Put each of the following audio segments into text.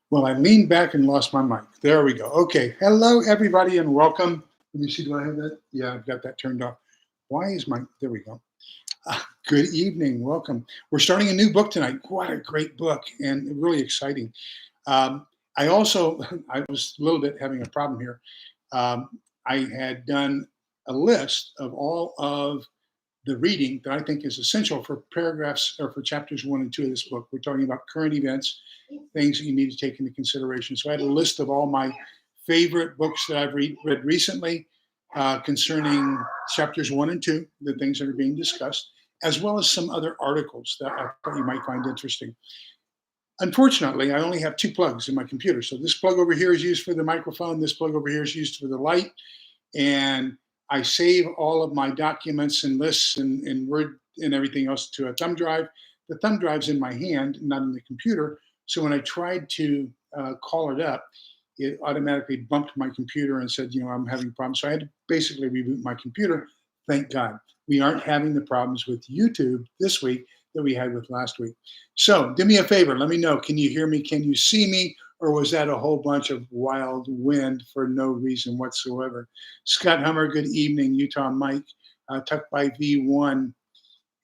Well, I leaned back and lost my mic. There we go. Okay. Hello, everybody, and welcome. Let me see. Do I have that? Yeah, I've got that turned off. Why is my? There we go. Good evening. Welcome. We're starting a new book tonight. What a great book and really exciting. I also, I was a little bit having a problem here. I had done a list of all of the reading that I think is essential for paragraphs or for chapters 1 and 2 of this book. We're talking about current events, things that you need to take into consideration. So I had a list of all my favorite books that I've read recently concerning chapters 1 and 2, the things that are being discussed, as well as some other articles that I thought you might find interesting. Unfortunately, I only have 2 plugs in my computer. So this plug over here is used for the microphone. This plug over here is used for the light. And I save all of my documents and lists and Word and everything else to a thumb drive. The thumb drive's in my hand, not in the computer. So when I tried to call it up, it automatically bumped my computer and said, I'm having problems. So I had to basically reboot my computer. Thank God. We aren't having the problems with YouTube this week that we had with last week. So do me a favor. Let me know. Can you hear me? Can you see me? Or was that a whole bunch of wild wind for no reason whatsoever? Scott Hummer, good evening. Utah Mike, tucked by V1.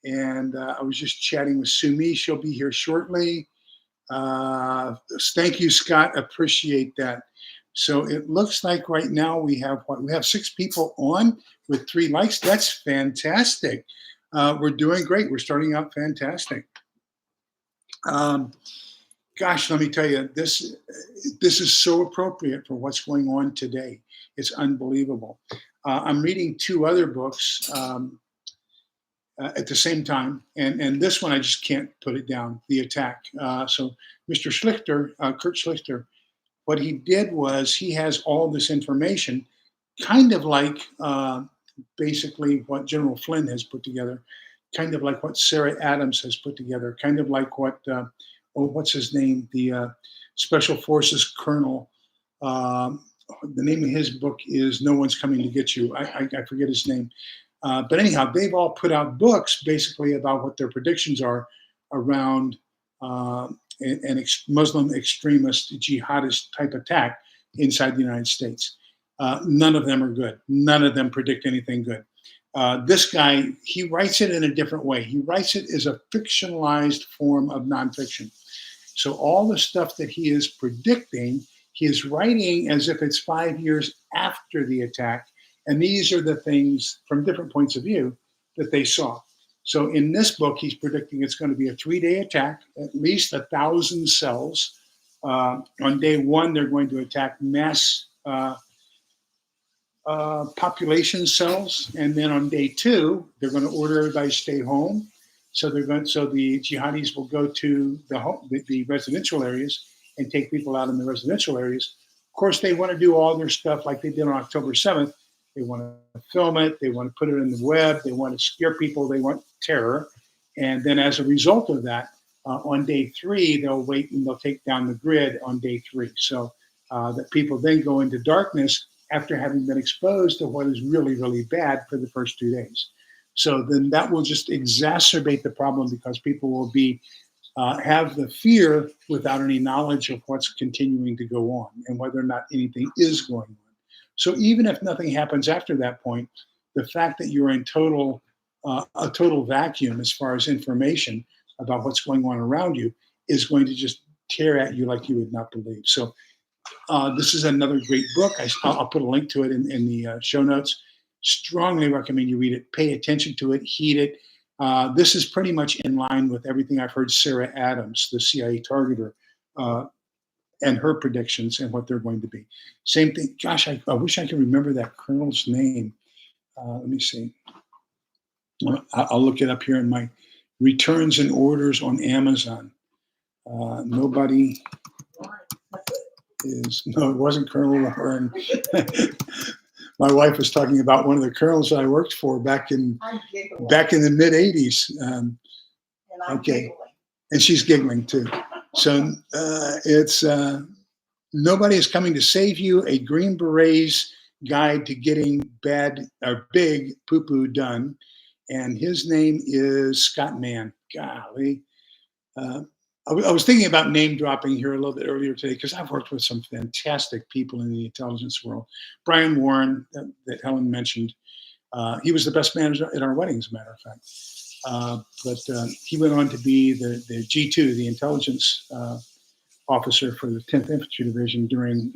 And I was just chatting with Sumi. She'll be here shortly. Thank you, Scott. Appreciate that. So it looks like right now we have 6 people on with 3 likes. That's fantastic. We're doing great. We're starting out fantastic. Gosh, let me tell you, this is so appropriate for what's going on today. It's unbelievable. I'm reading 2 other books at the same time, and this one I just can't put it down. The Attack. So Mr. Schlichter, Kurt Schlichter, what he did was he has all this information, kind of like basically what General Flynn has put together, kind of like what Sarah Adams has put together, kind of like what what's his name, the Special Forces Colonel. The name of his book is No One's Coming to Get You. I forget his name. But anyhow, they've all put out books basically about what their predictions are around an Muslim extremist jihadist type attack inside the United States. None of them are good. None of them predict anything good. This guy, he writes it in a different way. He writes it as a fictionalized form of nonfiction. So all the stuff that he is predicting, he is writing as if it's 5 years after the attack. And these are the things from different points of view that they saw. So in this book, he's predicting it's going to be a 3-day attack, at least 1,000 cells. On day 1, they're going to attack mass population cells, and then on day 2, they're going to order everybody to stay home. So the jihadis will go to the residential areas and take people out in the residential areas. Of course, they want to do all their stuff like they did on October 7th. They want to film it. They want to put it in the web. They want to scare people. They want terror. And then as a result of that, on day 3, they'll wait and they'll take down the grid on day 3. So that people then go into darkness after having been exposed to what is really, really bad for the first 2 days. So then that will just exacerbate the problem because people will be have the fear without any knowledge of what's continuing to go on and whether or not anything is going on. So even if nothing happens after that point, the fact that you're in a total vacuum as far as information about what's going on around you is going to just tear at you like you would not believe. So this is another great book. I'll put a link to it in the show notes. Strongly recommend you read it. Pay attention to it. Heed it. This is pretty much in line with everything I've heard Sarah Adams, the CIA targeter, and her predictions and what they're going to be. Same thing. Gosh, I wish I could remember that colonel's name. Let me see. I'll look it up here in my returns and orders on Amazon. Nobody no, it wasn't Colonel Lahore. My wife was talking about one of the colonels I worked for back in the mid '80s. Okay, and she's giggling too. So it's Nobody is Coming to Save You: A Green Beret's Guide to Getting Bad or Big Poo Poo Done, and his name is Scott Mann. Golly. I was thinking about name dropping here a little bit earlier today because I've worked with some fantastic people in the intelligence world. Brian Warren, that Helen mentioned, he was the best man at our wedding, as a matter of fact. But he went on to be the G2, the intelligence officer for the 10th Infantry Division during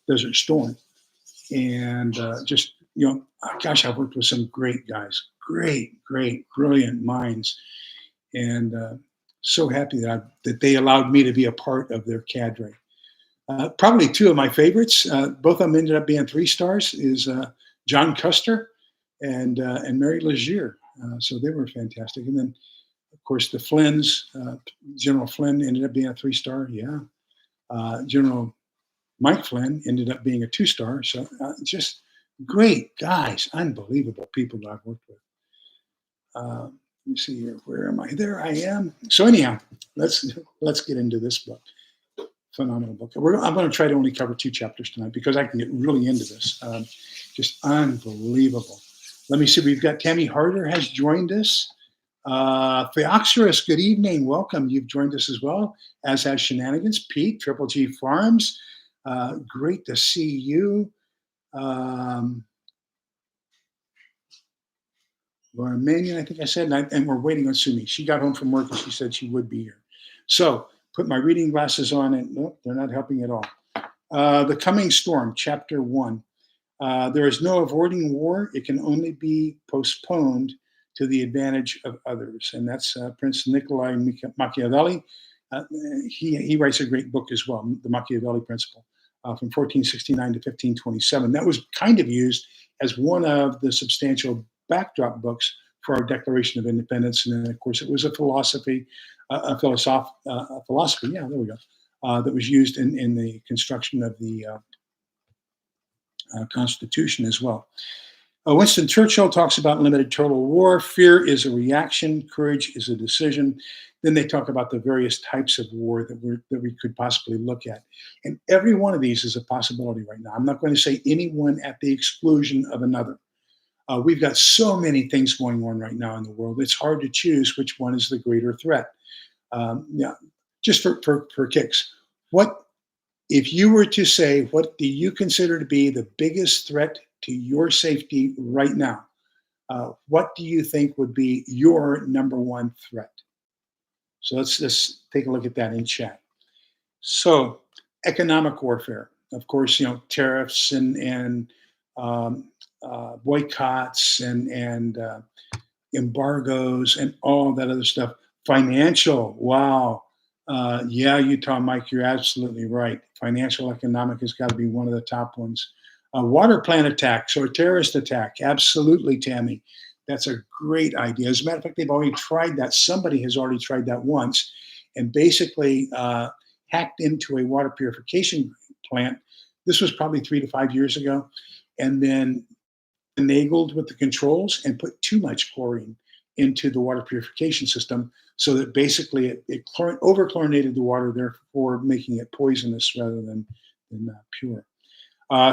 Desert Storm. And just, gosh, I've worked with some great guys, great, brilliant minds. And so happy that they allowed me to be a part of their cadre. Probably two of my favorites, both of them ended up being 3 stars, is John Custer and Mary Legier. So they were fantastic. And then, of course, the Flynn's, General Flynn ended up being a 3-star. Yeah. General Mike Flynn ended up being a 2-star. So just great guys, unbelievable people that I've worked with. Let me see here. Where am I? There I am. So anyhow, let's get into this book. Phenomenal book. I'm going to try to only cover 2 chapters tonight because I can get really into this. Just unbelievable. Let me see. We've got Tammy Harder has joined us. Theoxerus, good evening. Welcome. You've joined us as well, as has Shenanigans. Pete, Triple G Farms. Great to see you. Laura Mannion, I think I said, and we're waiting on Sumi. She got home from work and she said she would be here. So put my reading glasses on and nope, they're not helping at all. The Coming Storm, Chapter 1. There is no avoiding war. It can only be postponed to the advantage of others. And that's Prince Nikolai Machiavelli. He writes a great book as well, The Machiavelli Principle, from 1469 to 1527. That was kind of used as one of the substantial backdrop books for our Declaration of Independence. And then, of course, it was a philosophy, yeah, there we go, that was used in the construction of the Constitution as well. Winston Churchill talks about limited total war. Fear is a reaction. Courage is a decision. Then they talk about the various types of war that we could possibly look at. And every one of these is a possibility right now. I'm not going to say any one at the exclusion of another. We've got so many things going on right now in the world. It's hard to choose which one is the greater threat. Yeah, just for kicks. What if you were to say, what do you consider to be the biggest threat to your safety right now? What do you think would be your number one threat? So let's take a look at that in chat. So economic warfare, of course, tariffs and boycotts and embargoes and all that other stuff. Financial, wow. Yeah, Utah Mike, you're absolutely right. Financial economic has got to be one of the top ones. Water plant attacks or terrorist attack, absolutely, Tammy. That's a great idea. As a matter of fact, they've already tried that. Somebody has already tried that once and basically hacked into a water purification plant. This was probably 3 to 5 years ago. And then finagled with the controls and put too much chlorine into the water purification system so that basically it over-chlorinated the water, therefore making it poisonous rather than pure.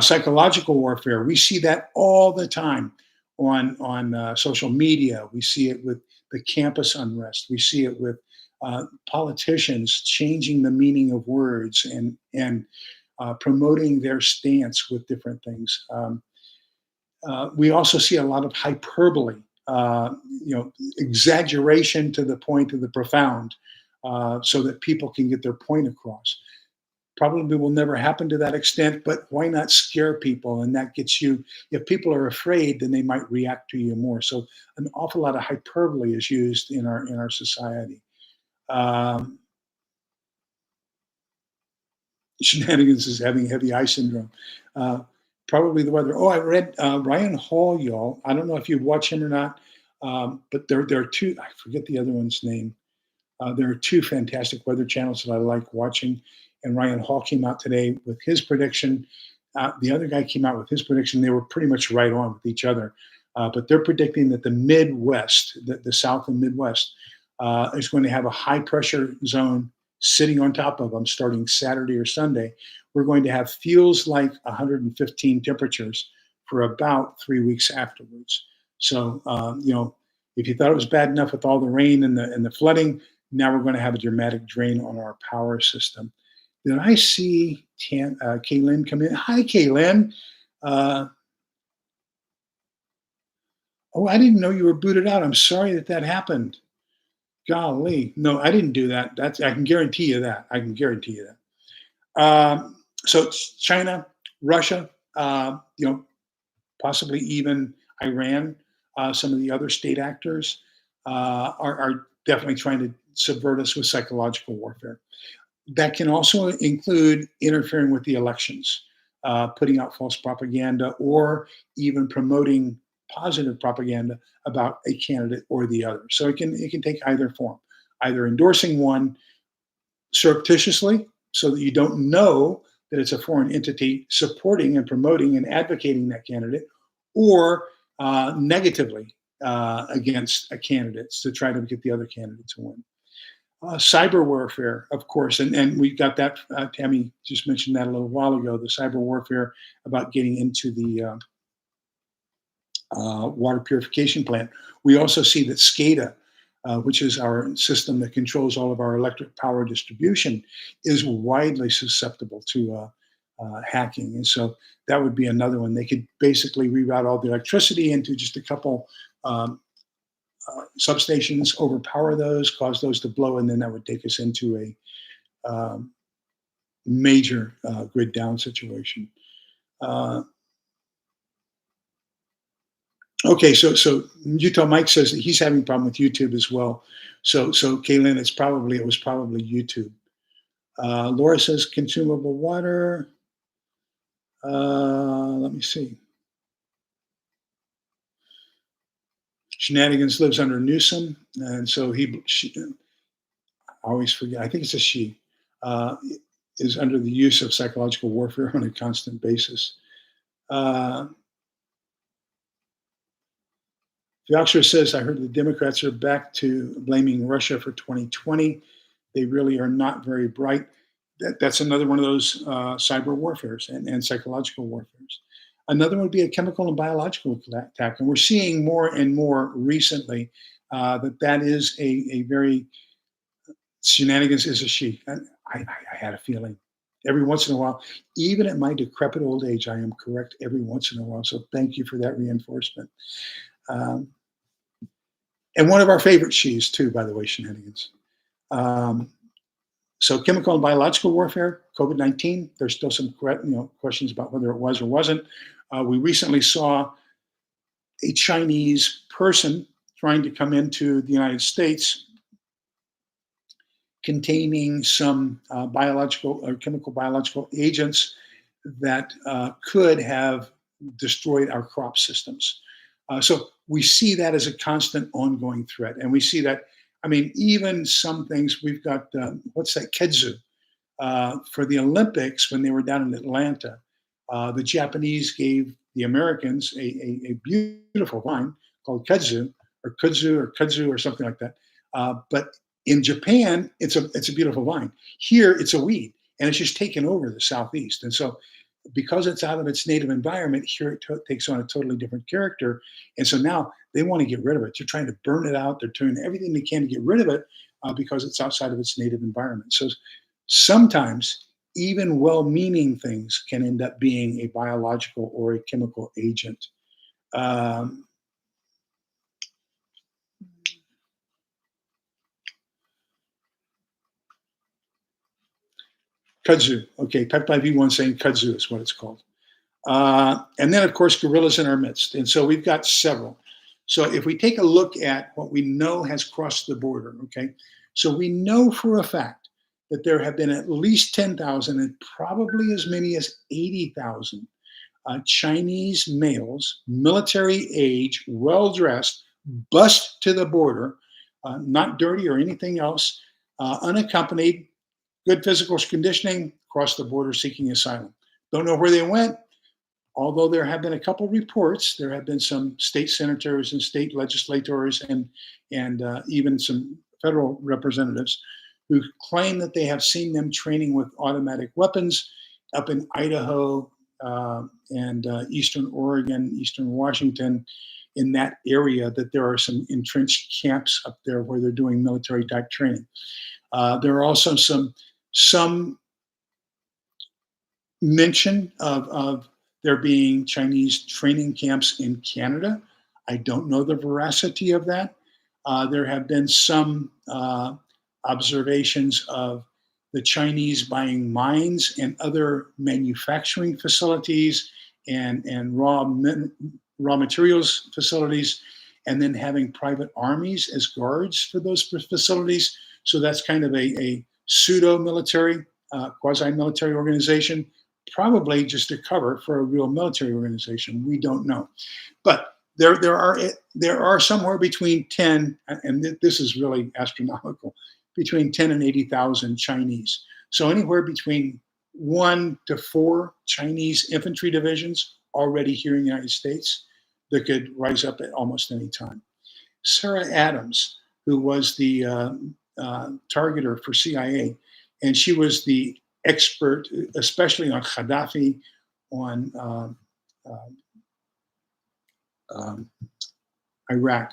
Psychological warfare, we see that all the time on social media. We see it with the campus unrest. We see it with politicians changing the meaning of words and promoting their stance with different things. We also see a lot of hyperbole, exaggeration to the point of the profound, so that people can get their point across. Probably will never happen to that extent, but why not scare people? And that gets you, if people are afraid, then they might react to you more. So an awful lot of hyperbole is used in our society. Shenanigans is having heavy eye syndrome. Probably the weather. Oh, I read Ryan Hall, y'all. I don't know if you watch him or not, but there are 2. I forget the other one's name. There are 2 fantastic weather channels that I like watching. And Ryan Hall came out today with his prediction. The other guy came out with his prediction. They were pretty much right on with each other. But they're predicting that the Midwest, the South and Midwest, is going to have a high pressure zone sitting on top of them starting Saturday or Sunday. We're going to have feels like 115 temperatures for about 3 weeks afterwards. So, if you thought it was bad enough with all the rain and the flooding, Now we're going to have a dramatic drain on our power system. Did I see Kaylin come in? Hi, Kaylin. Uh, oh, I didn't know you were booted out. I'm sorry that that happened. Golly, no, I didn't do that. That's I can guarantee you that. I can guarantee you that. So it's China, Russia, possibly even Iran, some of the other state actors are definitely trying to subvert us with psychological warfare. That can also include interfering with the elections, putting out false propaganda, or even promoting positive propaganda about a candidate or the other. So it can take either form, either endorsing one surreptitiously so that you don't know that it's a foreign entity supporting and promoting and advocating that candidate, or negatively against a candidate to try to get the other candidate to win. Cyber warfare, of course, and we got that. Tammy just mentioned that a little while ago. The cyber warfare about getting into the water purification plant. We also see that SCADA, which is our system that controls all of our electric power distribution, is widely susceptible to hacking. And so that would be another one. They could basically reroute all the electricity into just a couple substations, overpower those, cause those to blow, and then that would take us into a major grid down situation. Uh, Okay, so Utah Mike says that he's having a problem with YouTube as well. So Kaylin, it was probably YouTube. Laura says consumable water. Let me see. Shenanigans lives under Newsom, and so I always forget. I think it's a she. Uh, is under the use of psychological warfare on a constant basis. Uh, Yoxer says, I heard the Democrats are back to blaming Russia for 2020. They really are not very bright. That's another one of those cyber warfares and psychological warfares. Another one would be a chemical and biological attack. And we're seeing more and more recently that is a very, shenanigans is a she. And I had a feeling. Every once in a while, even at my decrepit old age, I am correct every once in a while. So thank you for that reinforcement. Um, and one of our favorite she's too, by the way, shenanigans. Um, so chemical and biological warfare, COVID-19. There's still some questions about whether it was or wasn't. We recently saw a Chinese person trying to come into the United States containing some biological or chemical biological agents that could have destroyed our crop systems. So we see that as a constant ongoing threat. And we see that, I mean, even some things we've got, what's that, kudzu? For the Olympics, when they were down in Atlanta, the Japanese gave the Americans a beautiful wine called kudzu or something like that. But in Japan, it's a beautiful vine. Here, it's a weed, and it's just taken over the southeast. And so, because it's out of its native environment, here it takes on a totally different character. And so now they want to get rid of it. They're trying to burn it out. They're doing everything they can to get rid of it because it's outside of its native environment. So sometimes even well-meaning things can end up being a biological or a chemical agent. Um, Kudzu. Okay, Peptide V1 saying kudzu is what it's called. And then, of course, gorillas in our midst. And so we've got several. So if we take a look at what we know has crossed the border, okay, so we know for a fact that there have been at least 10,000 and probably as many as 80,000 Chinese males, military age, well dressed, bust to the border, not dirty or anything else, unaccompanied, good physical conditioning, crossed the border seeking asylum. Don't know where they went. Although there have been a couple reports, there have been some state senators and state legislators and even some federal representatives who claim that they have seen them training with automatic weapons up in Idaho and Eastern Oregon, Eastern Washington, in that area that there are some entrenched camps up there where they're doing military type training. There are also some mention of there being Chinese training camps in Canada. I don't know the veracity of that. There have been some observations of the Chinese buying mines and other manufacturing facilities and raw materials facilities, and then having private armies as guards for those facilities. So that's kind of a pseudo-military, quasi-military organization, probably just a cover for a real military organization. We don't know, but there are somewhere between 10, and this is really astronomical, between 10 and 80,000 Chinese. So anywhere between 1 to 4 Chinese infantry divisions already here in the United States that could rise up at almost any time. Sarah Adams, who was the targeter for CIA, and she was the expert, especially on Gaddafi, on Iraq.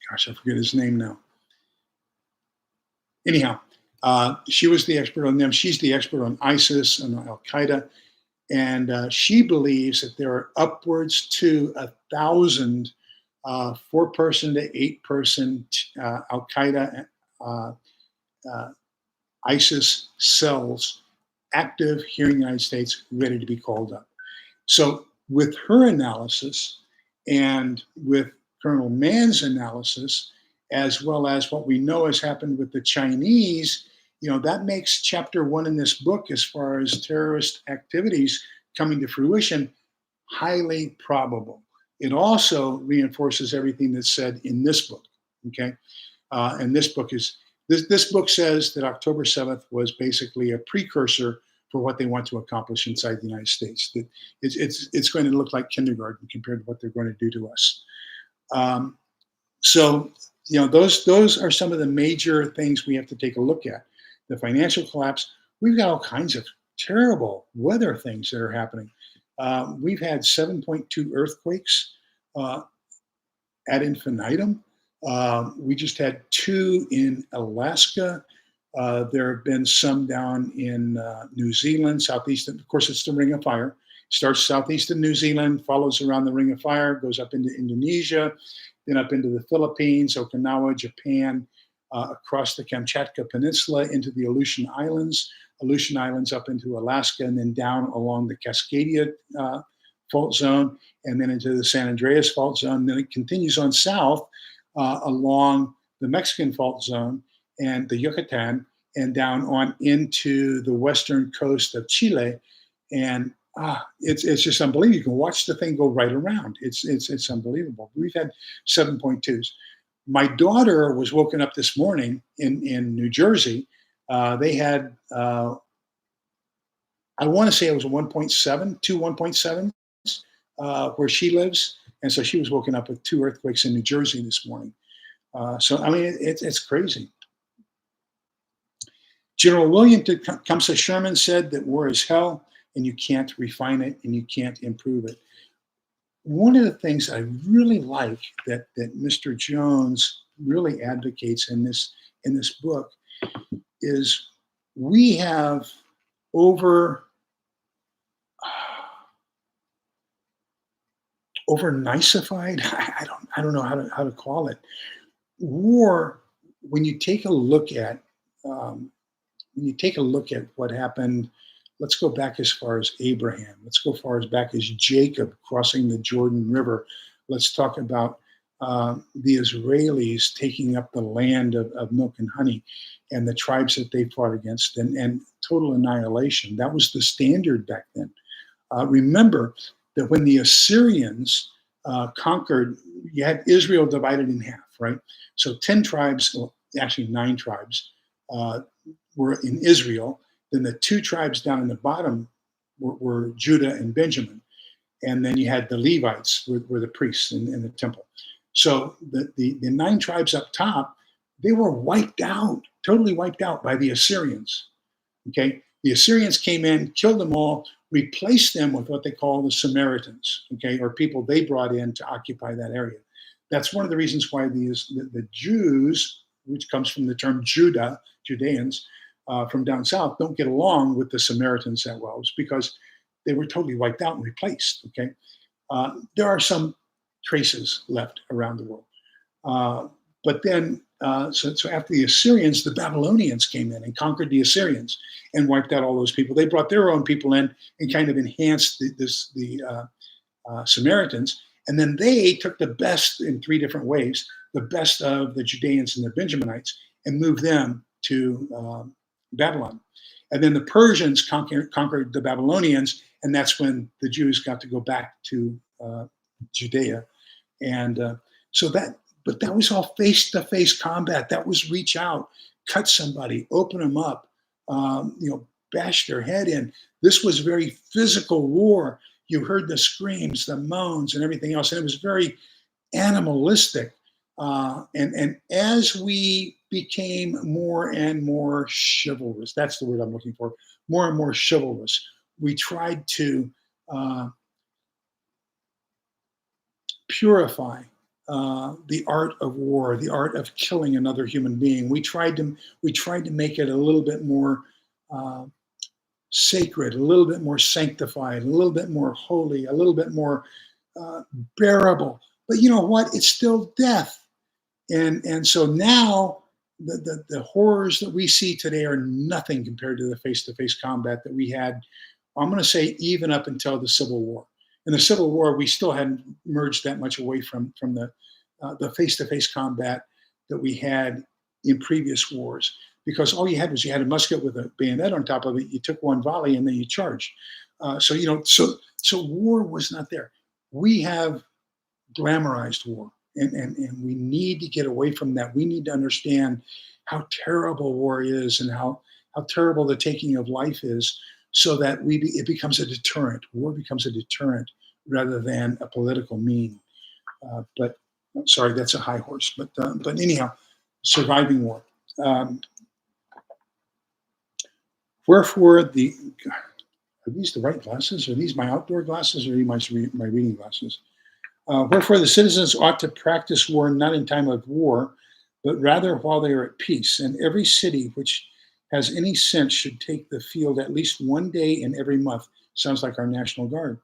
Gosh, I forget his name now. Anyhow, she was the expert on them. She's the expert on ISIS and Al Qaeda. And she believes that there are upwards to 1,000 4-person to 8-person Al Qaeda, ISIS cells active here in the United States, ready to be called up. So with her analysis and with Colonel Mann's analysis, as well as what we know has happened with the Chinese, that makes chapter 1 in this book, as far as terrorist activities coming to fruition, highly probable. It also reinforces everything that's said in this book. Okay, and this book says that October 7th was basically a precursor for what they want to accomplish inside the United States. That it's going to look like kindergarten compared to what they're going to do to us. So those are some of the major things we have to take a look at. The financial collapse. We've got all kinds of terrible weather things that are happening. We've had 7.2 earthquakes ad infinitum. We just had 2 in Alaska. There have been some down in New Zealand, southeast. Of course, it's the Ring of Fire. Starts southeast of New Zealand, follows around the Ring of Fire, goes up into Indonesia, then up into the Philippines, Okinawa, Japan, across the Kamchatka Peninsula into the Aleutian Islands up into Alaska, and then down along the Cascadia fault zone, and then into the San Andreas fault zone. Then it continues on south along the Mexican fault zone and the Yucatan, and down on into the western coast of Chile. And it's just unbelievable. You can watch the thing go right around. It's unbelievable. We've had 7.2s. My daughter was woken up this morning in New Jersey. They had, I want to say it was a 1.7, 2 1.7s where she lives. And so she was woken up with 2 earthquakes in New Jersey this morning. So, I mean, it's crazy. General William Tecumseh Sherman said that war is hell, and you can't refine it and you can't improve it. One of the things I really like that Mr. Jones really advocates in this book is we have over-nicified, I don't know how to call it, war. When you take a look at what happened, let's go back as far as Abraham. Let's go far as back as Jacob crossing the Jordan River. Let's talk about the Israelis taking up the land of milk and honey, and the tribes that they fought against, and total annihilation. That was the standard back then. Remember that when the Assyrians conquered, you had Israel divided in half, right? So 10 tribes, well, actually 9 tribes, were in Israel. Then the 2 tribes down in the bottom were Judah and Benjamin. And then you had the Levites, were the priests in the temple. So the 9 tribes up top, they were wiped out, totally wiped out by the Assyrians. Okay, the Assyrians came in, killed them all, replace them with what they call the Samaritans, okay, or people they brought in to occupy that area. That's one of the reasons why the Jews, which comes from the term Judah, Judeans, from down south, don't get along with the Samaritans that well. It's because they were totally wiped out and replaced. Okay, there are some traces left around the world, but then so after the Assyrians, the Babylonians came in and conquered the Assyrians and wiped out all those people. They brought their own people in and kind of enhanced the Samaritans. And then they took the best in three different ways, the best of the Judeans and the Benjaminites, and moved them to Babylon. And then the Persians conquered the Babylonians, and that's when the Jews got to go back to Judea. And but that was all face-to-face combat. That was reach out, cut somebody, open them up, bash their head in. This was very physical war. You heard the screams, the moans, and everything else, and it was very animalistic. And as we became more and more chivalrous, that's the word I'm looking for, more and more chivalrous, we tried to purify the art of war, the art of killing another human being. We tried to make it a little bit more sacred, a little bit more sanctified, a little bit more holy, a little bit more bearable. But you know what? It's still death. And so now the horrors that we see today are nothing compared to the face-to-face combat that we had, I'm going to say, even up until the Civil War. In the Civil War, we still hadn't merged that much away from the face-to-face combat that we had in previous wars. Because all you had a musket with a bayonet on top of it. You took one volley and then you charged. So war was not there. We have glamorized war, and we need to get away from that. We need to understand how terrible war is and how terrible the taking of life is, so that it becomes a deterrent. War becomes a deterrent rather than a political mean. But sorry, that's a high horse. But anyhow, surviving war. Wherefore are these the right glasses? Are these my outdoor glasses, or are these my reading glasses? Wherefore the citizens ought to practice war not in time of war, but rather while they are at peace. And every city which has any sense should take the field at least one day in every month. Sounds like our National Guard.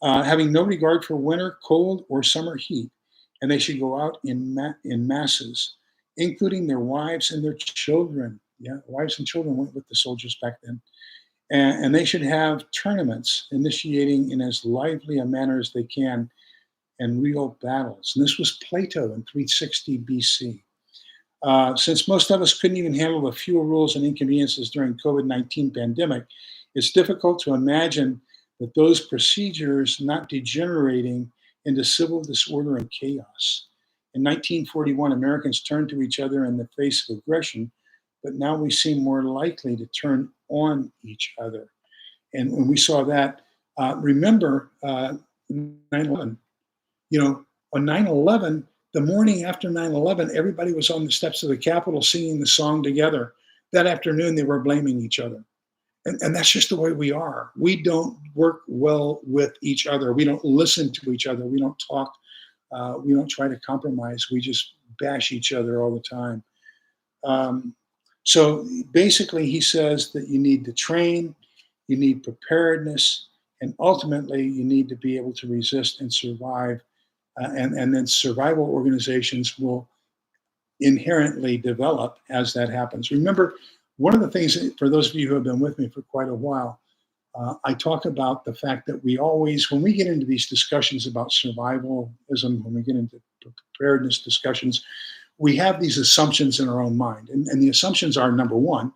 Having no regard for winter, cold, or summer heat. And they should go out in masses, including their wives and their children. Yeah, wives and children went with the soldiers back then. And they should have tournaments, initiating in as lively a manner as they can, and real battles. And this was Plato in 360 BC. Since most of us couldn't even handle the fuel rules and inconveniences during COVID-19 pandemic, it's difficult to imagine that those procedures not degenerating into civil disorder and chaos. In 1941, Americans turned to each other in the face of aggression, but now we seem more likely to turn on each other. And when we saw that, remember 9/11. On 9/11, the morning after 9/11, everybody was on the steps of the Capitol singing the song together. That afternoon, they were blaming each other. And that's just the way we are. We don't work well with each other. We don't listen to each other. We don't talk. We don't try to compromise. We just bash each other all the time. So basically, he says that you need to train, you need preparedness, and ultimately, you need to be able to resist and survive. And then survival organizations will inherently develop as that happens. Remember, one of the things, for those of you who have been with me for quite a while, I talk about the fact that we always, when we get into these discussions about survivalism, when we get into preparedness discussions, we have these assumptions in our own mind. And the assumptions are, number one,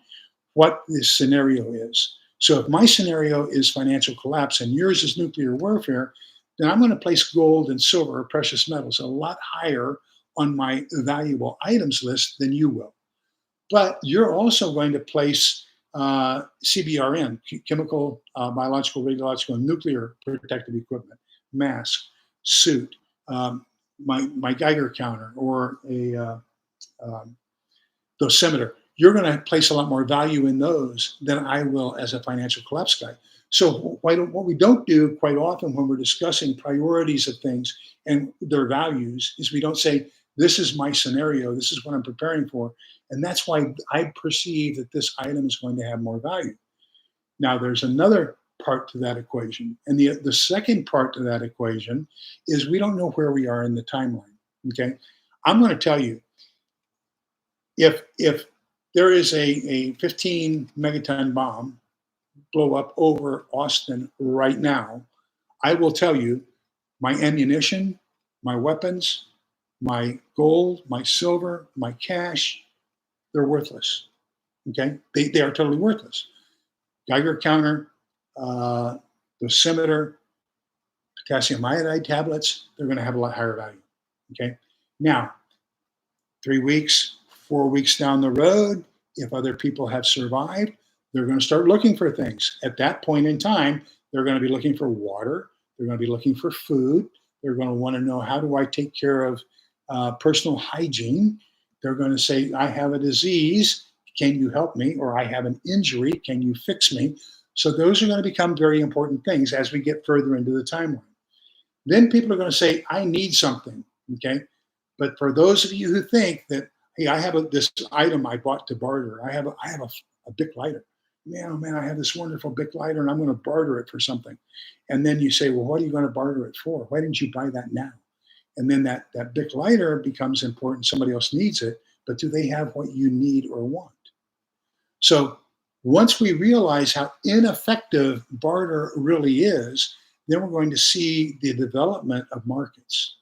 what this scenario is. So if my scenario is financial collapse and yours is nuclear warfare, then I'm going to place gold and silver or precious metals a lot higher on my valuable items list than you will. But you're also going to place CBRN, chemical, biological, radiological, and nuclear protective equipment, mask, suit, my Geiger counter, or a dosimeter. you're going to place a lot more value in those than I will as a financial collapse guy. So what we don't do quite often when we're discussing priorities of things and their values is we don't say, this is my scenario, this is what I'm preparing for. And that's why I perceive that this item is going to have more value. Now, there's another part to that equation. And the second part to that equation is we don't know where we are in the timeline. Okay. I'm going to tell you, if there is a 15 megaton bomb blow up over Austin right now, I will tell you my ammunition, my weapons, my gold, my silver, my cash, they're worthless. Okay. They are totally worthless. Geiger counter, dosimeter, potassium iodide tablets, they're going to have a lot higher value. Okay. Now, 3 weeks, 4 weeks down the road, if other people have survived, they're going to start looking for things. At that point in time, they're going to be looking for water. They're going to be looking for food. They're going to want to know, how do I take care of personal hygiene? They're going to say, I have a disease. Can you help me? Or I have an injury. Can you fix me? So those are going to become very important things as we get further into the timeline. Then people are going to say, I need something. Okay. But for those of you who think that, hey, I have this item I bought to barter. I have a Bic lighter. Man, oh man, I have this wonderful Bic lighter and I'm going to barter it for something. And then you say, well, what are you going to barter it for? Why didn't you buy that now? And then that Bic lighter becomes important. Somebody else needs it, but do they have what you need or want? So once we realize how ineffective barter really is, then we're going to see the development of markets.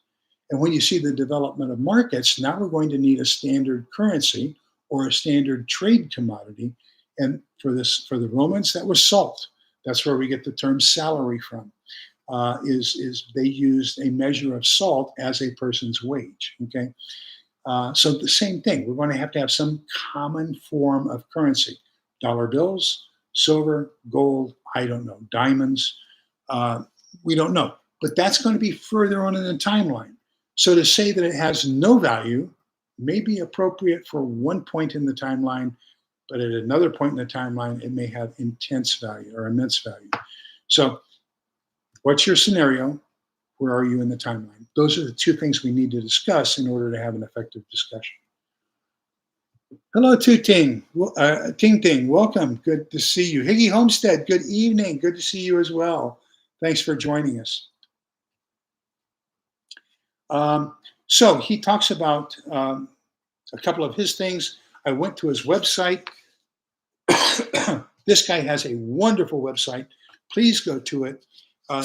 And when you see the development of markets, now we're going to need a standard currency or a standard trade commodity. And for the Romans, that was salt. That's where we get the term salary from. Is they used a measure of salt as a person's wage. Okay, so the same thing. We're going to have some common form of currency: dollar bills, silver, gold. I don't know, diamonds. We don't know, but that's going to be further on in the timeline. So to say that it has no value may be appropriate for one point in the timeline, but at another point in the timeline, it may have intense value or immense value. So what's your scenario? Where are you in the timeline? Those are the two things we need to discuss in order to have an effective discussion. Hello, Ting Ting, welcome. Good to see you. Higgy Homestead, good evening. Good to see you as well. Thanks for joining us. So he talks about a couple of his things. I went to his website. This guy has a wonderful website. Please go to it.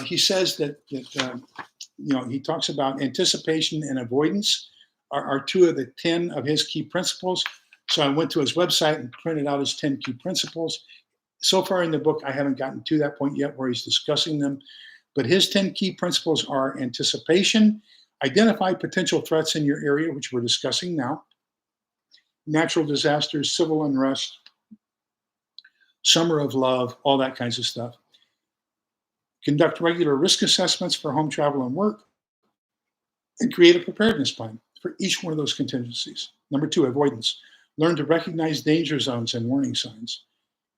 He says that he talks about anticipation and avoidance are two of the 10 of his key principles. So I went to his website and printed out his 10 key principles. So far in the book, I haven't gotten to that point yet where he's discussing them. But his 10 key principles are anticipation, identify potential threats in your area, which we're discussing now, natural disasters, civil unrest, summer of love, all that kinds of stuff. Conduct regular risk assessments for home travel and work, and create a preparedness plan for each one of those contingencies. Number 2, avoidance. Learn to recognize danger zones and warning signs.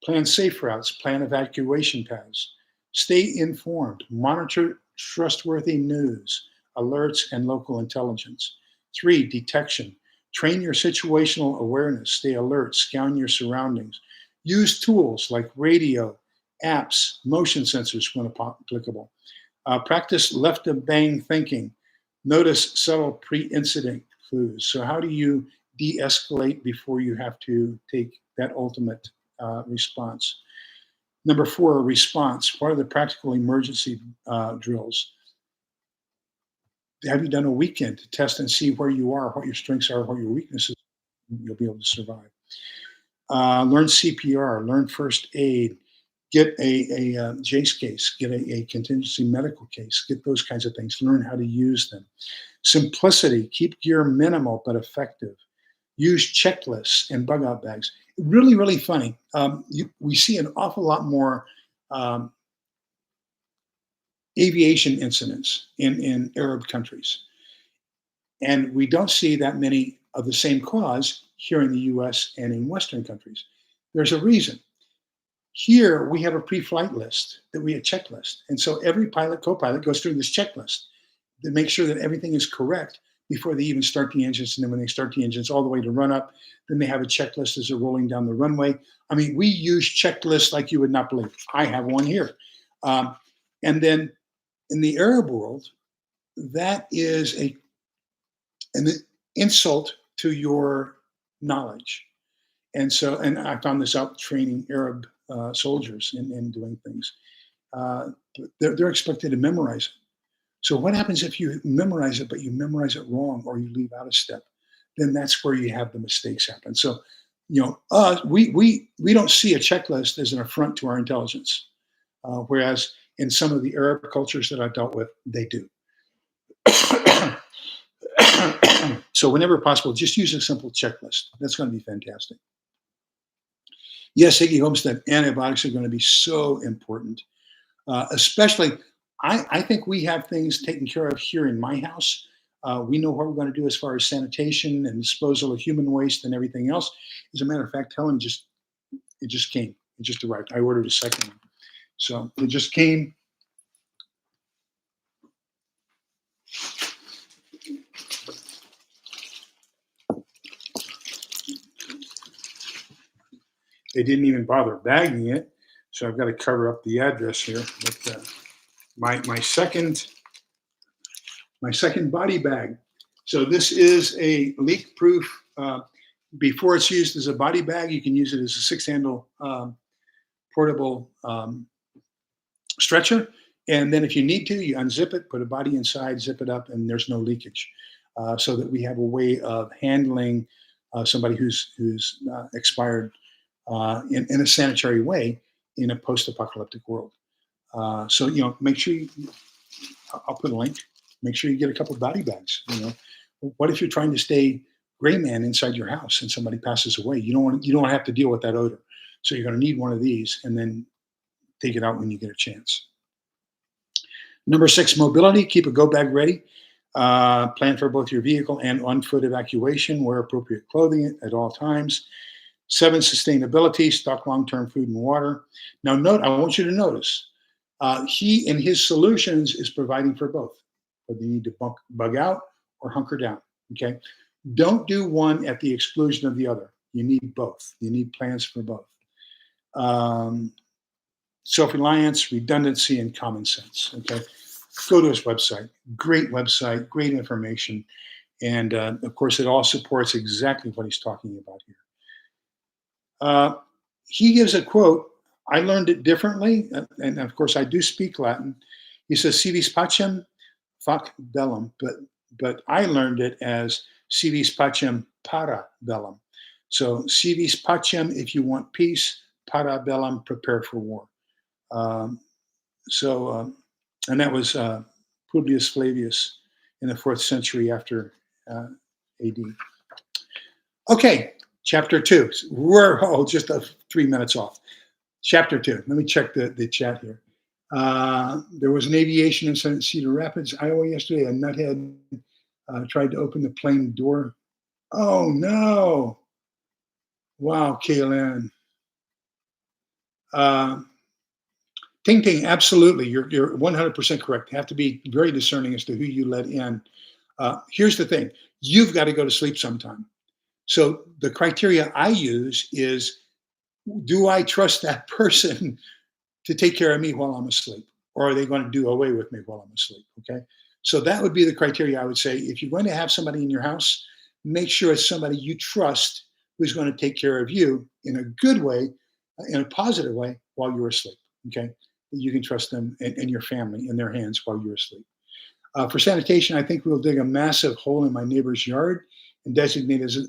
Plan safe routes, plan evacuation paths. Stay informed, monitor trustworthy news, alerts, and local intelligence. 3, detection. Train your situational awareness, stay alert, scan your surroundings. Use tools like radio, apps, motion sensors when applicable. Practice left of bang thinking. Notice subtle pre-incident clues. So how do you de-escalate before you have to take that ultimate response? Number 4, response. What are the practical emergency drills? Have you done a weekend to test and see where you are, what your strengths are, what your weaknesses are? You'll be able to survive. Learn CPR, learn first aid, get a JACE case, get a contingency medical case, get those kinds of things, learn how to use them. Simplicity, keep gear minimal but effective. Use checklists and bug out bags. Really, really funny. We see an awful lot more aviation incidents in Arab countries. And we don't see that many of the same cause here in the US and in Western countries. There's a reason. Here we have a pre-flight list that we a checklist. And so every pilot, co-pilot goes through this checklist to make sure that everything is correct before they even start the engines. And then when they start the engines all the way to run up, then they have a checklist as they're rolling down the runway. I mean, we use checklists like you would not believe. I have one here. And then in the Arab world, that is an insult to your knowledge. And so, and I found this out training Arab soldiers and doing things. They're expected to memorize it. So what happens if you memorize it, but you memorize it wrong or you leave out a step? Then that's where you have the mistakes happen. So, we don't see a checklist as an affront to our intelligence, whereas in some of the Arab cultures that I've dealt with, they do. So whenever possible, just use a simple checklist. That's going to be fantastic. Yes, Iggy Homestead, antibiotics are going to be so important, especially. I think we have things taken care of here in my house. We know what we're going to do as far as sanitation and disposal of human waste and everything else. As a matter of fact, Helen it just came. It just arrived. I ordered a second one. So it just came. They didn't even bother bagging it. So I've got to cover up the address here. But my second body bag. So this is a leak-proof. Before it's used as a body bag, you can use it as a 6-handle portable stretcher. And then if you need to, you unzip it, put a body inside, zip it up, and there's no leakage. So that we have a way of handling somebody who's expired in a sanitary way in a post-apocalyptic world. So make sure I'll put a link. Make sure you get a couple of body bags. What if you're trying to stay gray man inside your house and somebody passes away? You don't want to have to deal with that odor. So you're going to need one of these, and then take it out when you get a chance. Number 6, mobility. Keep a go bag ready. Plan for both your vehicle and on-foot evacuation. Wear appropriate clothing at all times. 7, sustainability. Stock long-term food and water. Now, I want you to notice, he in his solutions is providing for both. Whether you need to bug out or hunker down. Okay. Don't do one at the exclusion of the other. You need both. You need plans for both. Self-reliance, redundancy, and common sense. Okay. Go to his website. Great website, great information. And of course, it all supports exactly what he's talking about here. He gives a quote. I learned it differently. And of course, I do speak Latin. He says, "Si vis pacem, fac bellum," but I learned it as "si vis pacem, para bellum." So "si vis pacem" if you want peace, "para bellum" prepare for war. And that was Publius Flavius in the 4th century after AD. Okay, chapter 2. We're just 3 minutes off. Chapter 2. Let me check the chat here. There was an aviation incident in Cedar Rapids, Iowa yesterday. A nuthead tried to open the plane door. Oh, no. Wow, Kaylin. Ting Ting, absolutely. You're 100% correct. You have to be very discerning as to who you let in. Here's the thing. You've got to go to sleep sometime. So the criteria I use is, do I trust that person to take care of me while I'm asleep? Or are they going to do away with me while I'm asleep? Okay. So that would be the criteria I would say. If you're going to have somebody in your house, make sure it's somebody you trust who's going to take care of you in a good way, in a positive way while you're asleep. Okay. You can trust them and your family in their hands while you're asleep. For sanitation, I think we'll dig a massive hole in my neighbor's yard and designate as a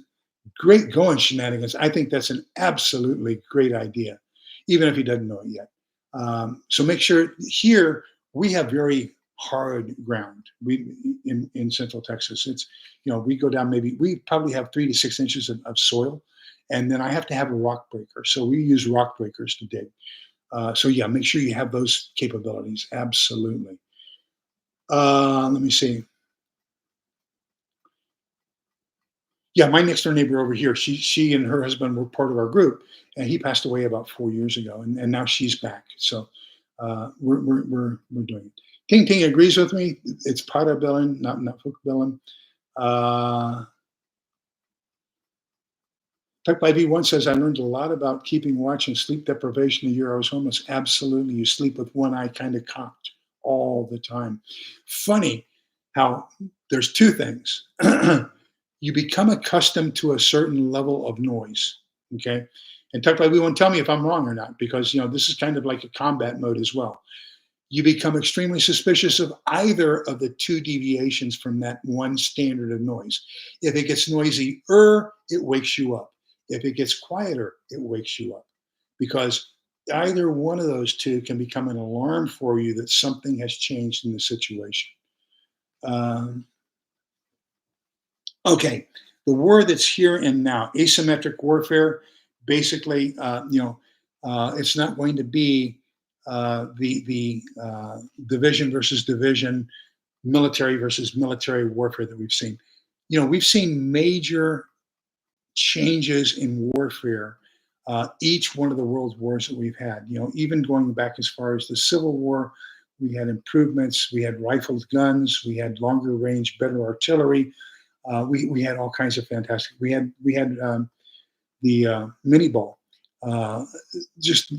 great going shenanigans. I think that's an absolutely great idea, even if he doesn't know it yet. So make sure here we have very hard ground. We in Central Texas, it's we go down we probably have 3 to 6 inches of soil, and then I have to have a rock breaker. So we use rock breakers to dig. So yeah, make sure you have those capabilities. Absolutely. Let me see. Yeah, my next door neighbor over here, she and her husband were part of our group, and he passed away about 4 years ago, and now she's back. So we're doing it. Ting Ting agrees with me. It's Parabillen, not Hookbillen. Uh, Tuck by V1 says, I learned a lot about keeping watch and sleep deprivation the year I was homeless. Absolutely. You sleep with one eye kind of cocked all the time. Funny how there's two things. You become accustomed to a certain level of noise. Okay. And Tuck by V1, tell me if I'm wrong or not, because this is kind of like a combat mode as well. You become extremely suspicious of either of the two deviations from that one standard of noise. If it gets noisier, it wakes you up. If it gets quieter, it wakes you up. Because either one of those two can become an alarm for you that something has changed in the situation. Um, okay, the war that's here and now, asymmetric warfare, basically, it's not going to be the division versus division, military versus military warfare that we've seen. We've seen major changes in warfare. Each one of the world wars that we've had, even going back as far as the Civil War, we had improvements. We had rifled guns. We had longer range, better artillery. We had all kinds of fantastic. We had the mini ball. Just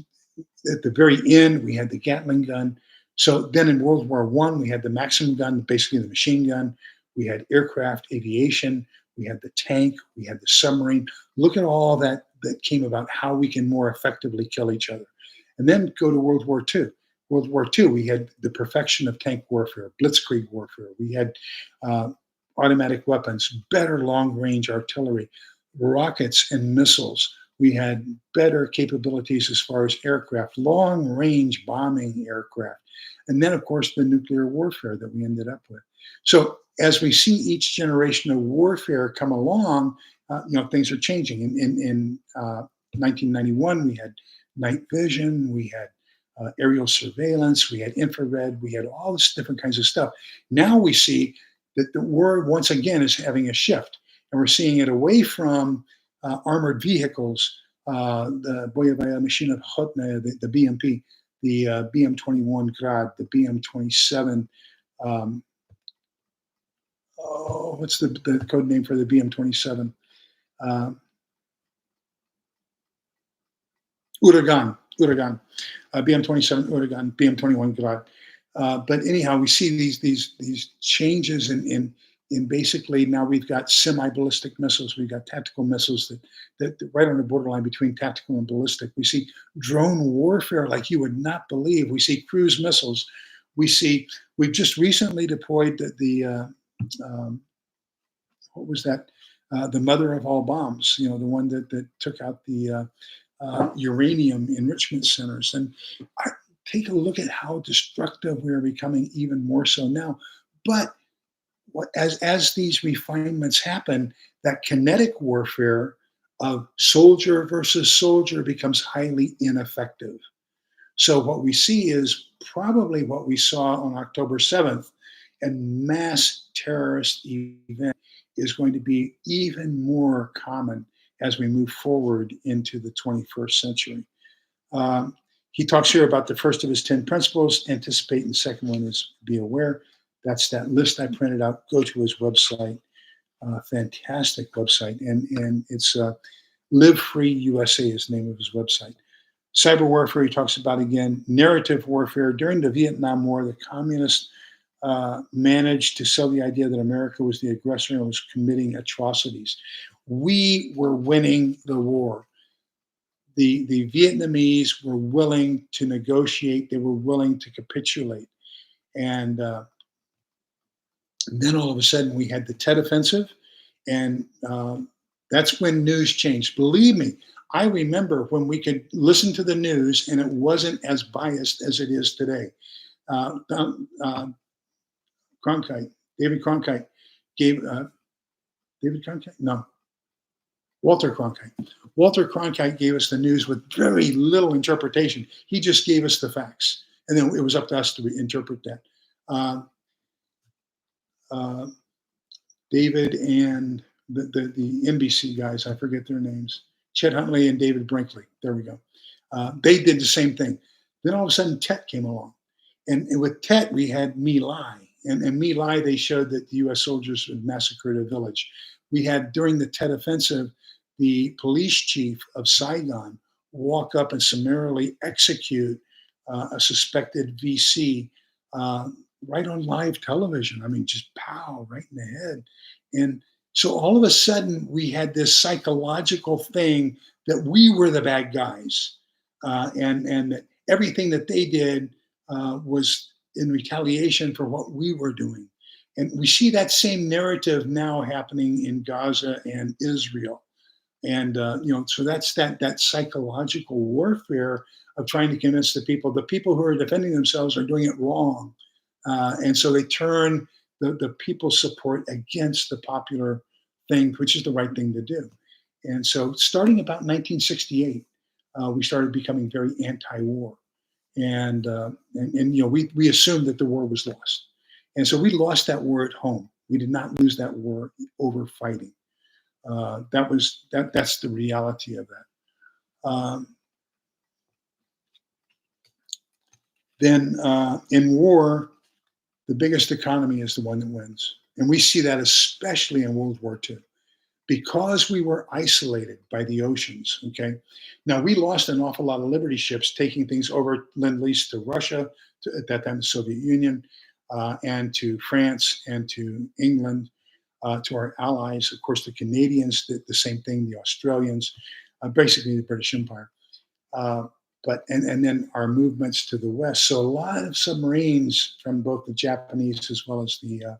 at the very end, we had the Gatling gun. So then in World War One, we had the Maxim gun, basically the machine gun. We had aircraft, aviation. We had the tank. We had the submarine. Look at all that came about how we can more effectively kill each other. And then go to World War Two. World War Two, we had the perfection of tank warfare, blitzkrieg warfare. We had automatic weapons, better long range artillery, rockets and missiles. We had better capabilities as far as aircraft, long range bombing aircraft. And then, of course, the nuclear warfare that we ended up with. So as we see each generation of warfare come along, things are changing. In 1991, we had night vision, we had aerial surveillance, we had infrared, we had all this different kinds of stuff. Now we see that the war, once again, is having a shift. And we're seeing it away from armored vehicles, the Bojovaja Machina Pechotna, the BMP, the BM-21 Grad, the BM-27. What's the code name for the BM-27? Uragan, BM-27 Uragan, BM-21 Grad. But anyhow, we see these changes in basically now we've got semi-ballistic missiles, we've got tactical missiles that right on the borderline between tactical and ballistic. We see drone warfare like you would not believe. We see cruise missiles. We've just recently deployed what was that? The mother of all bombs, the one that took out the uranium enrichment centers. And take a look at how destructive we are becoming even more so now. But as these refinements happen, that kinetic warfare of soldier versus soldier becomes highly ineffective. So what we see is probably what we saw on October 7th, and mass terrorist event is going to be even more common as we move forward into the 21st century. He talks here about the first of his 10 principles, anticipate, and the second one is be aware. That's that list I printed out. Go to his website, fantastic website. And it's Live Free USA is the name of his website. Cyber warfare, he talks about again. Narrative warfare. During the Vietnam War, the communists managed to sell the idea that America was the aggressor and was committing atrocities. We were winning the war. The Vietnamese were willing to negotiate. They were willing to capitulate. And then all of a sudden we had the Tet Offensive. And that's when news changed. Believe me, I remember when we could listen to the news and it wasn't as biased as it is today. Cronkite, David Cronkite gave, David Cronkite? No, Walter Cronkite. Walter Cronkite gave us the news with very little interpretation. He just gave us the facts. And then it was up to us to interpret that. David and the NBC guys. I forget their names. Chet Huntley and David Brinkley. There we go. They did the same thing. Then all of a sudden, Tet came along, and with Tet we had My Lai, and My Lai they showed that the U.S. soldiers had massacred a village. We had during the Tet offensive, the police chief of Saigon walk up and summarily execute a suspected VC right on live television. I mean, just pow, right in the head. And so all of a sudden, we had this psychological thing that we were the bad guys, and that everything that they did was in retaliation for what we were doing. And we see that same narrative now happening in Gaza and Israel. And so that's that psychological warfare of trying to convince the people who are defending themselves are doing it wrong, and so they turn the people's support against the popular thing, which is the right thing to do. And so, starting about 1968, we started becoming very anti-war, and we assumed that the war was lost, and so we lost that war at home. We did not lose that war over fighting. That's the reality of that. Then in war, the biggest economy is the one that wins. And we see that especially in World War II, because we were isolated by the oceans. Okay. Now, we lost an awful lot of Liberty ships taking things over Lend-Lease to Russia, at that time, the Soviet Union, and to France and to England, to our allies. Of course, the Canadians did the same thing, the Australians, basically the British Empire. And then our movements to the west. So a lot of submarines from both the Japanese as well as the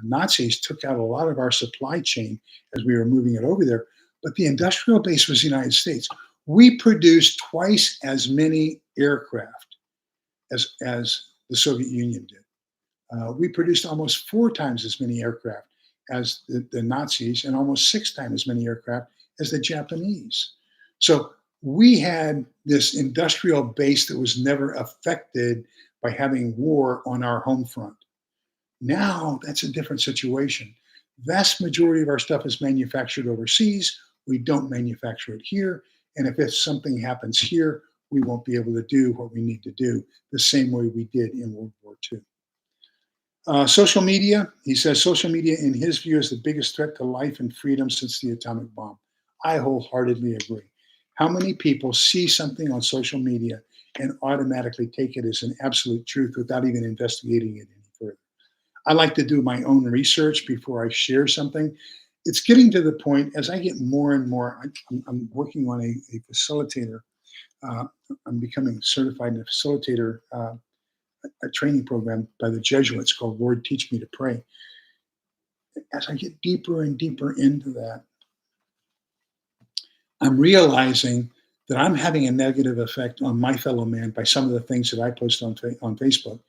Nazis took out a lot of our supply chain as we were moving it over there. But the industrial base was the United States. We produced twice as many aircraft as the Soviet Union did. We produced almost 4 times as many aircraft as the Nazis, and almost 6 times as many aircraft as the Japanese. So we had this industrial base that was never affected by having war on our home front. Now that's a different situation. Vast majority of our stuff is manufactured overseas. We don't manufacture it here. And if something happens here, we won't be able to do what we need to do the same way we did in World War II. Social media, he says, social media, in his view, is the biggest threat to life and freedom since the atomic bomb. I wholeheartedly agree. How many people see something on social media and automatically take it as an absolute truth without even investigating it any further? I like to do my own research before I share something. It's getting to the point, as I get more and more, I'm working on a facilitator. I'm becoming certified in a facilitator, a training program by the Jesuits called Lord Teach Me to Pray. As I get deeper and deeper into that, I'm realizing that I'm having a negative effect on my fellow man by some of the things that I post on Facebook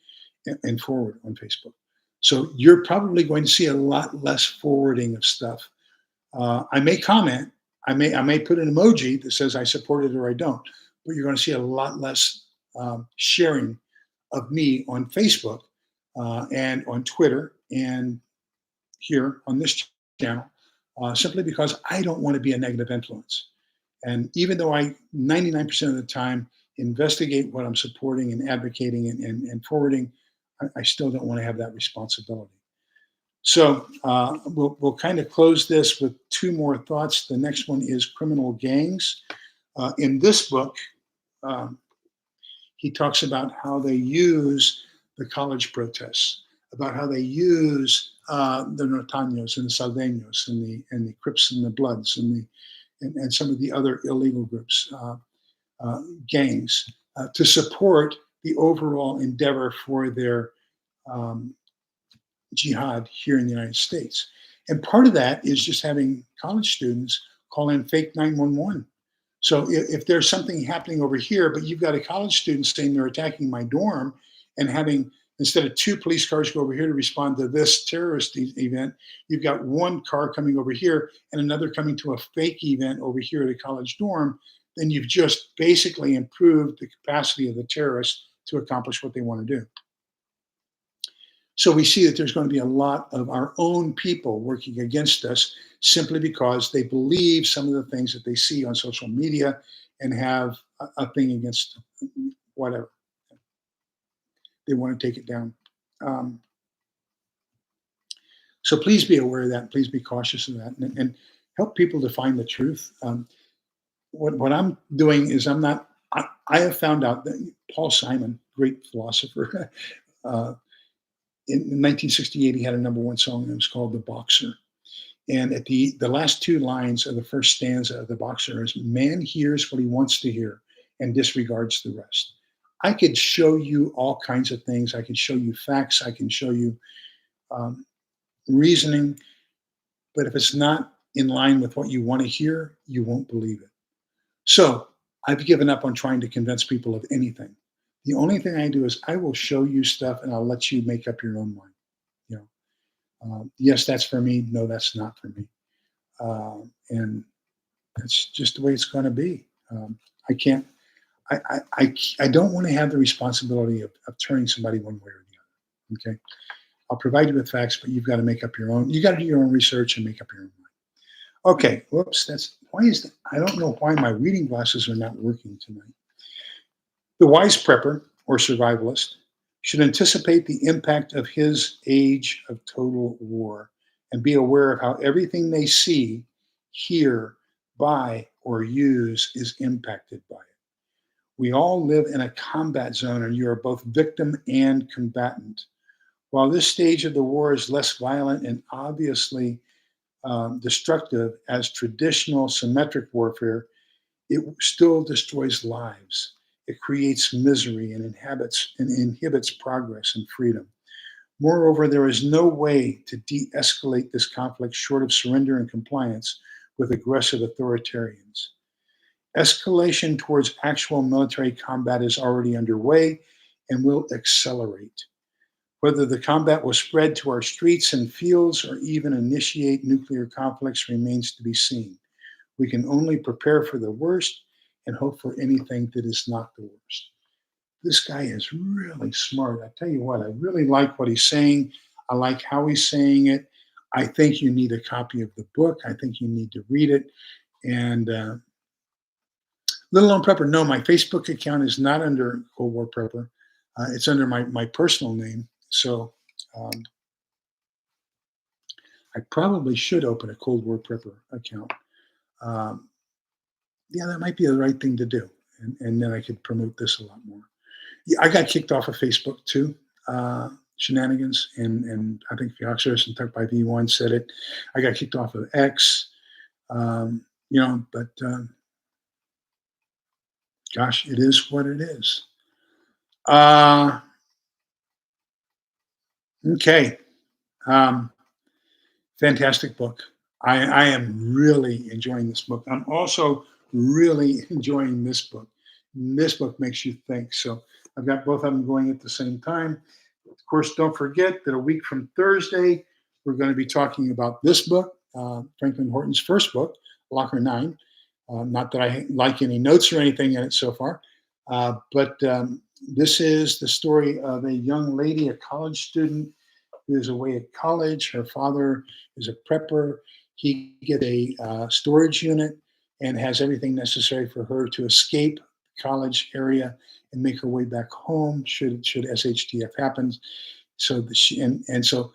and forward on Facebook. So you're probably going to see a lot less forwarding of stuff. I may comment, I may put an emoji that says I support it or I don't, but you're going to see a lot less sharing of me on Facebook and on Twitter and here on this channel, simply because I don't want to be a negative influence. And even though I 99% of the time investigate what I'm supporting and advocating and forwarding, I still don't want to have that responsibility. So we'll kind of close this with 2 more thoughts. The next one is criminal gangs. In this book, he talks about how they use the college protests, about how they use the Norteños and the Saldeños and the Crips and the Bloods and some of the other illegal groups, gangs, to support the overall endeavor for their jihad here in the United States. And part of that is just having college students call in fake 911. So if there's something happening over here, but you've got a college student saying they're attacking my dorm, and having, instead of 2 police cars go over here to respond to this terrorist event, you've got 1 car coming over here and another coming to a fake event over here at a college dorm, then you've just basically improved the capacity of the terrorists to accomplish what they want to do. So we see that there's going to be a lot of our own people working against us simply because they believe some of the things that they see on social media and have a thing against whatever. They want to take it down. Um, so please be aware of that. Please be cautious of that and help people to find the truth. What I'm doing is I have found out that Paul Simon, great philosopher, uh, in 1968, he had a number one song and it was called The Boxer. And at the last two lines of the first stanza of The Boxer is, man hears what he wants to hear and disregards the rest. I could show you all kinds of things. I can show you facts. I can show you um, reasoning. But if it's not in line with what you want to hear, you won't believe it. So I've given up on trying to convince people of anything. The only thing I do is I will show you stuff and I'll let you make up your own mind. You know, yes, that's for me. No, that's not for me. And that's just the way it's going to be. I can't. I don't want to have the responsibility of turning somebody one way or the other. Okay, I'll provide you with facts, but you've got to make up your own. You got to do your own research and make up your own mind. Okay, whoops. That's why is that? I don't know why my reading glasses are not working tonight. The wise prepper or survivalist should anticipate the impact of his age of total war and be aware of how everything they see, hear, buy, or use is impacted by it. We all live in a combat zone, and you are both victim and combatant. While this stage of the war is less violent and obviously destructive as traditional symmetric warfare, it still destroys lives. It creates misery and inhibits progress and freedom. Moreover, there is no way to de escalate this conflict short of surrender and compliance with aggressive authoritarians. Escalation towards actual military combat is already underway and will accelerate. Whether the combat will spread to our streets and fields or even initiate nuclear conflicts remains to be seen. We can only prepare for the worst and hope for anything that is not the worst. This guy is really smart. I tell you what, I really like what he's saying. I like how he's saying it. I think you need a copy of the book. I think you need to read it. And Little Known Prepper, no, my Facebook account is not under Cold War Prepper. It's under my personal name. So um, I probably should open a Cold War Prepper account. Um, yeah, that might be the right thing to do. And then I could promote this a lot more. Yeah, I got kicked off of Facebook too. Shenanigans, and I think Fioxerus and Tuck by V1 said it. I got kicked off of X, but gosh, it is what it is. Okay. Um, Fantastic book. I am really enjoying this book. I'm also really enjoying this book. This book makes you think. So I've got both of them going at the same time. Of course, don't forget that a week from Thursday, we're going to be talking about this book, Franklin Horton's first book, Locker 9. Not that I like any notes or anything in it so far, but this is the story of a young lady, a college student who is away at college. Her father is a prepper. He gets a storage unit and has everything necessary for her to escape the college area and make her way back home should SHTF happen. So so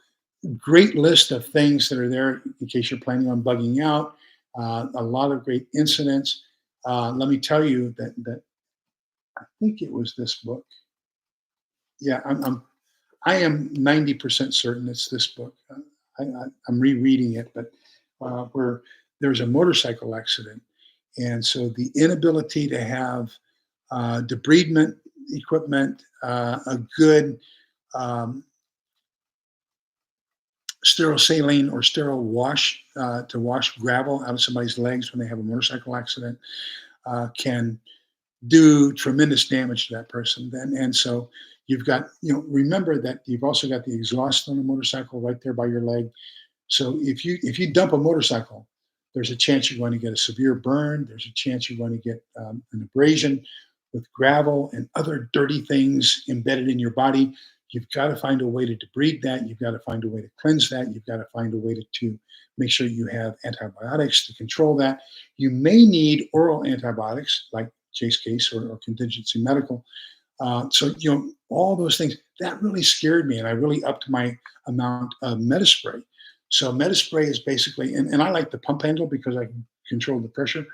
great list of things that are there in case you're planning on bugging out. A lot of great incidents. Let me tell you that I think it was this book. Yeah, I am 90% certain it's this book. I'm rereading it, but where there's a motorcycle accident. And so the inability to have debridement equipment, a good sterile saline or sterile wash to wash gravel out of somebody's legs when they have a motorcycle accident can do tremendous damage to that person. And so you've got, remember that you've also got the exhaust on a motorcycle right there by your leg. So if you dump a motorcycle, there's a chance you're going to get a severe burn. There's a chance you're going to get an abrasion with gravel and other dirty things embedded in your body. You've got to find a way to debride that. You've got to find a way to cleanse that. You've got to find a way to make sure you have antibiotics to control that. You may need oral antibiotics like Chase Case or contingency medical. So all those things, that really scared me. And I really upped my amount of Metaspray. So Metaspray is basically, and I like the pump handle because I can control the pressure.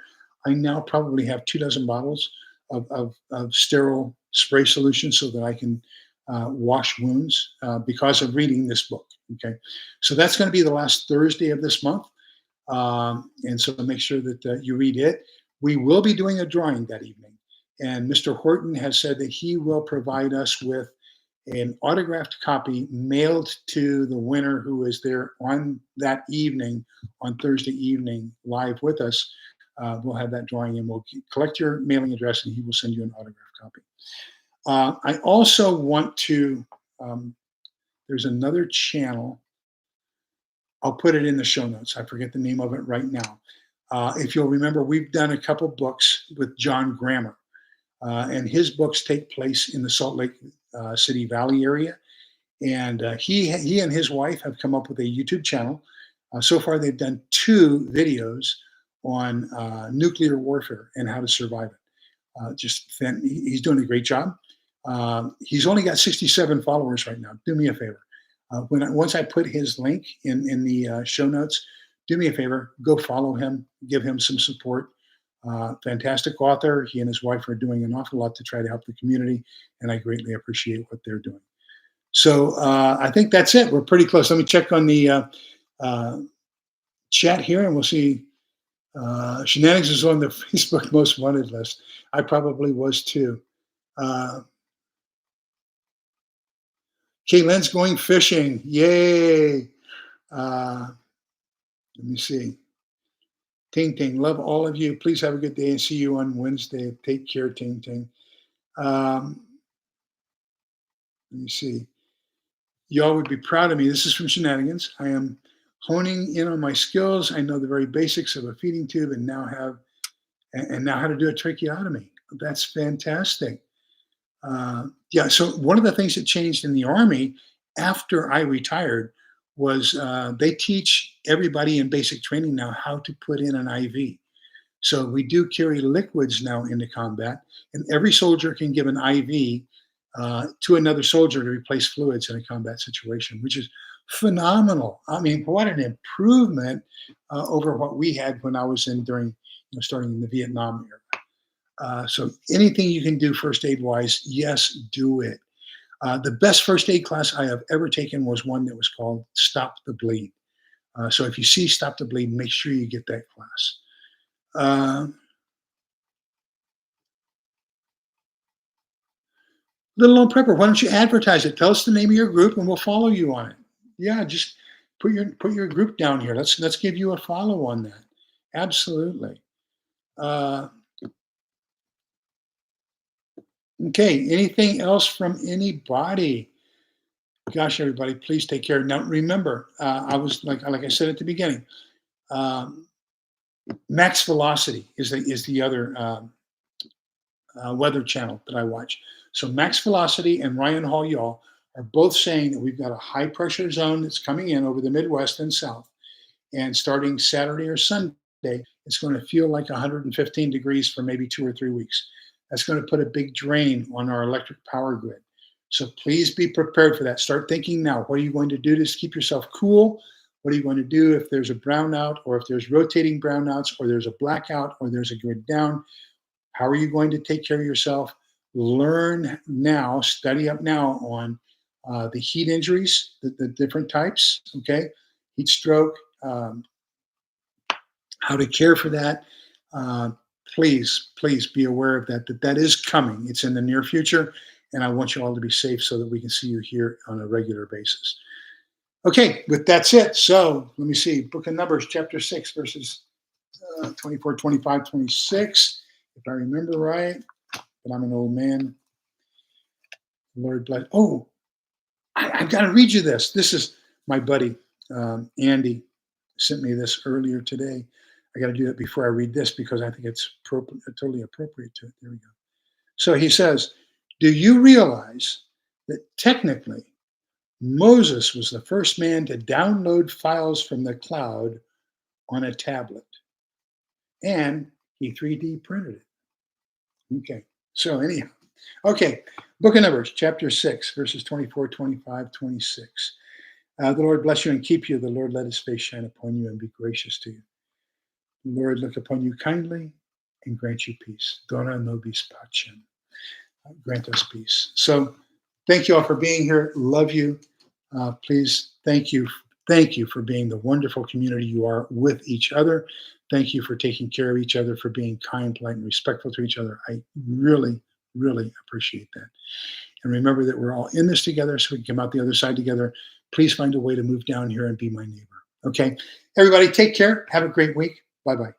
I now probably have 24 bottles of sterile spray solution so that I can wash wounds because of reading this book. Okay. So that's going to be the last Thursday of this month. And so make sure that you read it. We will be doing a drawing that evening. And Mr. Horton has said that he will provide us with an autographed copy mailed to the winner who is there on that evening, on Thursday evening, live with us. We'll have that drawing and we'll collect your mailing address and he will send you an autographed copy. I also want to, there's another channel. I'll put it in the show notes. I forget the name of it right now. If you'll remember, we've done a couple books with John Grammer. And his books take place in the Salt Lake City Valley area. And he and his wife have come up with a YouTube channel. So far, they've done 2 videos on nuclear warfare and how to survive it. He's doing a great job. He's only got 67 followers right now. Do me a favor. Once I put his link in the show notes, do me a favor, go follow him, give him some support. Fantastic author. He and his wife are doing an awful lot to try to help the community, and I greatly appreciate what they're doing. So I think that's it. We're pretty close. Let me check on the chat here, and we'll see. Shenanigans is on the Facebook most wanted list. I probably was too. Kaylin's going fishing. Yay. Let me see. Ting Ting, love all of you. Please have a good day and see you on Wednesday. Take care, Ting Ting. Let me see. Y'all would be proud of me. This is from Shenanigans. I am honing in on my skills. I know the very basics of a feeding tube and now how to do a tracheotomy. That's fantastic. So one of the things that changed in the Army after I retired was they teach everybody in basic training now how to put in an IV. So we do carry liquids now into combat, and every soldier can give an IV to another soldier to replace fluids in a combat situation, which is phenomenal. I mean, what an improvement over what we had when I was starting in the Vietnam era. So anything you can do first aid wise, yes, do it. The best first aid class I have ever taken was one that was called Stop the Bleed. So if you see Stop the Bleed, make sure you get that class. Little Lone Prepper, why don't you advertise it? Tell us the name of your group and we'll follow you on it. Yeah, just put your group down here. Let's give you a follow on that. Absolutely. Okay, anything else from anybody? Gosh, everybody, please take care. Now, remember, I was like I said at the beginning, Max Velocity is the other weather channel that I watch. So Max Velocity and Ryan Hall Y'all are both saying that we've got a high pressure zone that's coming in over the Midwest and South. And starting Saturday or Sunday, it's going to feel like 115 degrees for maybe 2 or 3 weeks. That's going to put a big drain on our electric power grid. So please be prepared for that. Start thinking now. What are you going to do to keep yourself cool? What are you going to do if there's a brownout or if there's rotating brownouts or there's a blackout or there's a grid down? How are you going to take care of yourself? Learn now, study up now on the heat injuries, the different types, okay? Heat stroke, how to care for that. Please be aware of that is coming. It's in the near future, and I want you all to be safe so that we can see you here on a regular basis. Okay, that's it. So let me see. Book of Numbers, chapter 6, verses 24, 25, 26, if I remember right. But I'm an old man. Lord bless. Oh, I've got to read you this. This is my buddy, Andy, sent me this earlier today. I got to do that before I read this because I think it's totally appropriate to it. There we go. So he says, do you realize that technically Moses was the first man to download files from the cloud on a tablet, and he 3D printed it. Okay, so anyhow, okay, Book of Numbers, chapter 6, verses 24, 25, 26. The Lord bless you and keep you. The Lord let his face shine upon you and be gracious to you. The Lord look upon you kindly and grant you peace. Dona nobis pacem. Grant us peace. So thank you all for being here. Love you. Please, thank you. Thank you for being the wonderful community you are with each other. Thank you for taking care of each other, for being kind, polite, and respectful to each other. I really, really appreciate that. And remember that we're all in this together so we can come out the other side together. Please find a way to move down here and be my neighbor. Okay. Everybody, take care. Have a great week. Bye-bye.